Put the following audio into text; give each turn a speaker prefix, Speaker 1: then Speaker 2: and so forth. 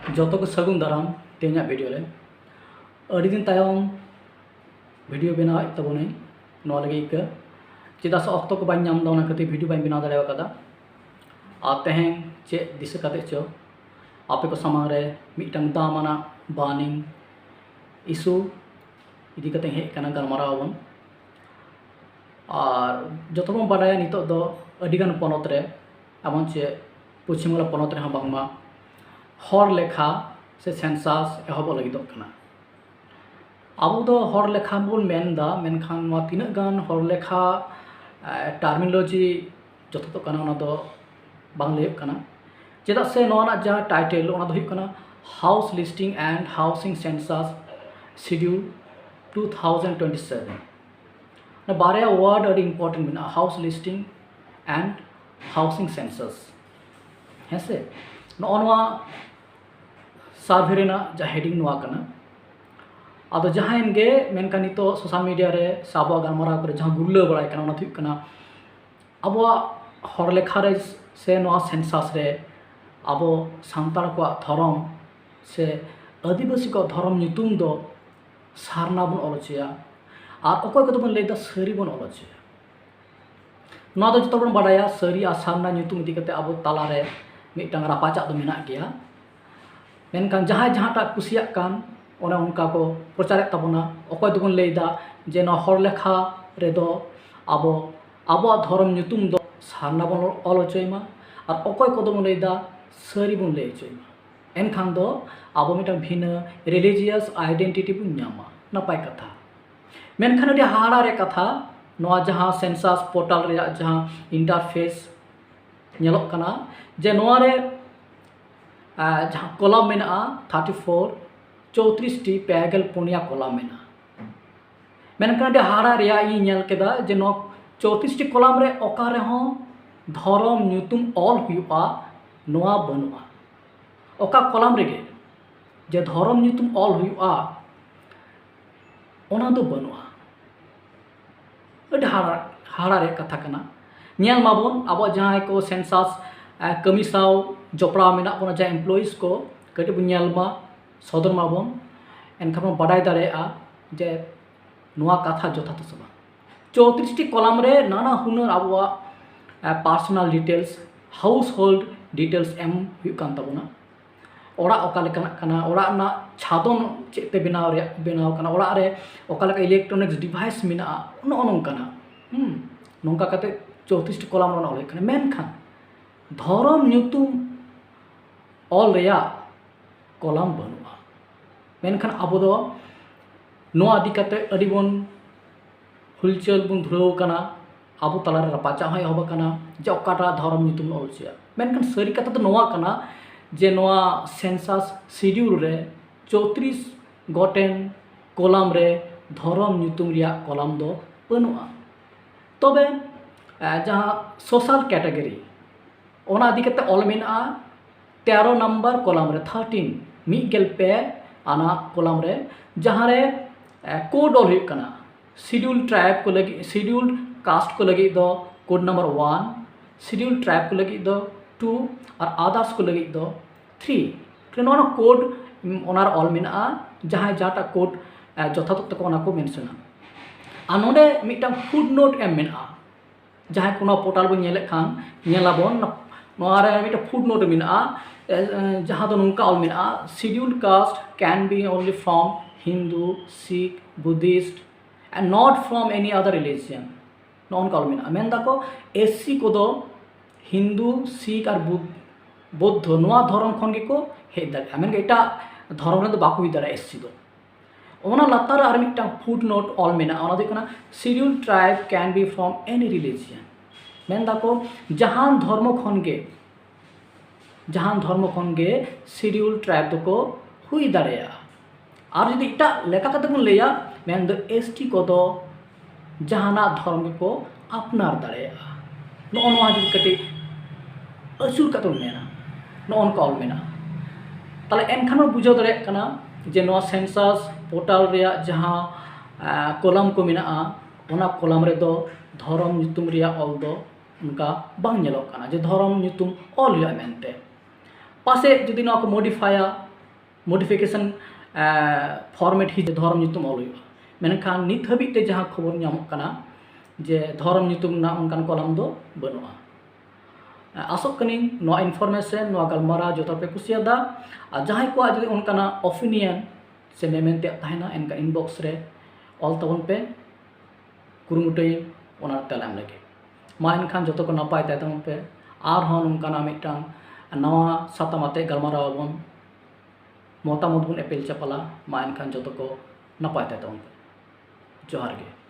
Speaker 1: जोतो को सगुन दाराम तेना वीडियो ले अड़ी दिन तायम वीडियो बनाव तबने नो लगे इक चेदा से अक्तो को बाइन नाम दा ओना खातिर वीडियो बाइन बनाव दाड़ेवा कदा आ तेहें चे दिस काते चो आपे को सामांग रे मिटंग दामाना बानिंग इशू इदी कते हे कना गलमाराव बन और जोतो बन बाडाया नितो दो अडिगान पनत रे एमन चे पश्चिम बंगाल पनत रे हां बांगमा हर लेखा से सेंसास एहब लगिदोग कना अब दो हर लेखा बोल मेनदा मेनखान मा तिना गान हर लेखा टर्मिनोलॉजी जतो तो कना ओना दो बांग लैक कना चेदा से नोना जा टाइटल ओना दो हुई कना house listing and housing census schedule 2027 ना बारे वर्ड अड़ी इम्पोर्टेंट मेना house listing and housing census हेसे नोनवा सर्वे जा हेडिंग नुआ कना आदो जहां गे मेनका नितो सोशल मीडिया रे साबो गलमारा करे जहां गुल्ला बड़ाय कना ओना थुक कना अबो हर लेखा रे से नुआ सेंसास रे अबो सांतार को धर्म से आदिवासी को धर्म नितुम दो सारना बन अलचया और अकोय को बन लेदा सरी बन अलचया नुआ दो जतो बन बाडाया सरी आ सारना नितुम इदी कते अबो ताला रे मिटंग रापाचा दो मेना गया मेनकान जहां जहांटा कुसिया कान ओना उनका को प्रचार तबना अकोय दोबन लेदा जे न हर लेखा रेदो आबो आबो धर्म नितुम दो सारना बन अलचयमा और अकोय को दोबन लेदा सरी बन लेचयमा एनखान दो आबो मिटंग भिन्न रिलीजियस आइडेंटिटी बन न्यामा नपाय कथा मेनखान अडी हाड़ा रे कथा नोआ जहां सेंसस पोर्टल रे जहां इंटरफेस नेलोक कना जे नोआ रे जहाँ कॉलम में 34 34 टी पेगल पुनिया कॉलम में मेनखान हाड़ा रे नेल केदा जे नो 34 टी कॉलम रे ओका रे हो धर्म नुतुम ऑल हुआ नोआ बनुआ ओका कॉलम रे जे धर्म नुतुम ऑल हुआ ओना दो बनुआ अड हाड़ा रे कथा कना नेल माबोन अब जहां को सेंसस कमी साव जपड़ा मेना बना जा एम्प्लॉइज को कटे बुनियालमा सदर माबोन एनखान बाडाय दाड़ेया जे नुआ कथा जथा तो सब 34 टी कॉलम रे नाना हुनर आबवा personal details household details एम हुई कान तबना ओड़ा ओका लेकना कना ओड़ा ना छादन चेते बनाव रे बनाव कना ओड़ा रे ओका लेका इलेक्ट्रॉनिक्स डिवाइस मेना नो कना नोंका कते 34 टी कॉलम रो ओले कना मेनखान धर्म नुतुम ऑल रेया कॉलम बनुआ मेनखान अब दो नोआ इदी कते अडी बन हुलचल बन धुराव कना अब तला रे रपाचा होय हब कना जे ओकाटा धर्म नुतुम ऑलचया मेनखान सरी कथा तो नोआ कना जे नोआ सेंसस शेड्यूल रे 34 गोटेन कॉलम रे धर्म नुतुम रिया कॉलम दो बनुआ तबे जहां सोशल कैटेगरी ओना इदी कते ऑल मेना 13 नंबर कॉलम रे 13 मिगेल पे आना कॉलम रे जहां रे कोड ऑल हुई कना शेड्यूल ट्राइब को लगी शेड्यूल कास्ट को लगी दो कोड नंबर 1 शेड्यूल ट्राइब को लगी दो 2 और अदर्स को लगी दो 3 तो नोना कोड ओनार ऑल मेना जहां जाटा कोड जथा तक ओना को मेंशना आ नोडे मिटन फुट नोट एम मेना जहां कोनो पोर्टल बन नेले खान नेलाबन नोआरे मिट फुट नोट मेना जहाँ दो नुका ऑल मेना schedule caste can be only from Hindu Sikh Buddhist and not from any other religion non all मेना मेन दाको एससी को दो हिंदू सिख और बौद्ध नोआ धर्म खन के को हेज दाड़ा मेन एटा धर्म रे दो बाको हुई दाड़ा एससी दो ओना लतार आर मिटन फुट नोट ऑल मेना ओना दो कना schedule tribe can be from any religion मेन दाको जहां धर्म खन गे शेड्यूल ट्राइब दो को हुई दाड़ेया और जदि इटा लेका कते बन लेया मेन दो एसटी को दो जहाना धर्म को अपनार दाड़ेया नोआ जदि कटे अचुर कते मेना नोन कॉल मेना ताले एनखान बुझाव दाड़े कना जे नोआ सेंसस पोर्टल रे जहां कॉलम को मेना ओना कॉलम रे दो धर्म नितुम रिया ऑल दो उनका बांग नेलोक कना जे धर्म नितुम ऑल हुआ मेनते पासे जदि नोआ को मॉडिफाया मडिफिकेशन फॉर्मेट ही धर्म ᱧᱩᱛᱩᱢ ऑल हुआ मेनखान नित हाबिते जहाँ खबर ᱧᱟᱢᱚᱜ ᱠᱟᱱᱟ जे धर्म ᱧᱩᱛᱩᱢ ना उनकान कलम दो बनुआ आसोग कनी नो इनफॉर्मेशन नो गलमारा जो पे कुसियादा और जहाँ को आज उनकाना ओपिनियन से मेमेंटे तहना इनका इनबॉक्स रे ऑल तबन पे कुरुमुटे ओना तेलाम लगे मा इनखान जो को नपाय तबन पे आर हन उनकाना मिटांग नवा सातामाते गलमारा बन मतामत बन एपेल चपाला मा इनखान जो को नपाय तबन पे जोहार गे।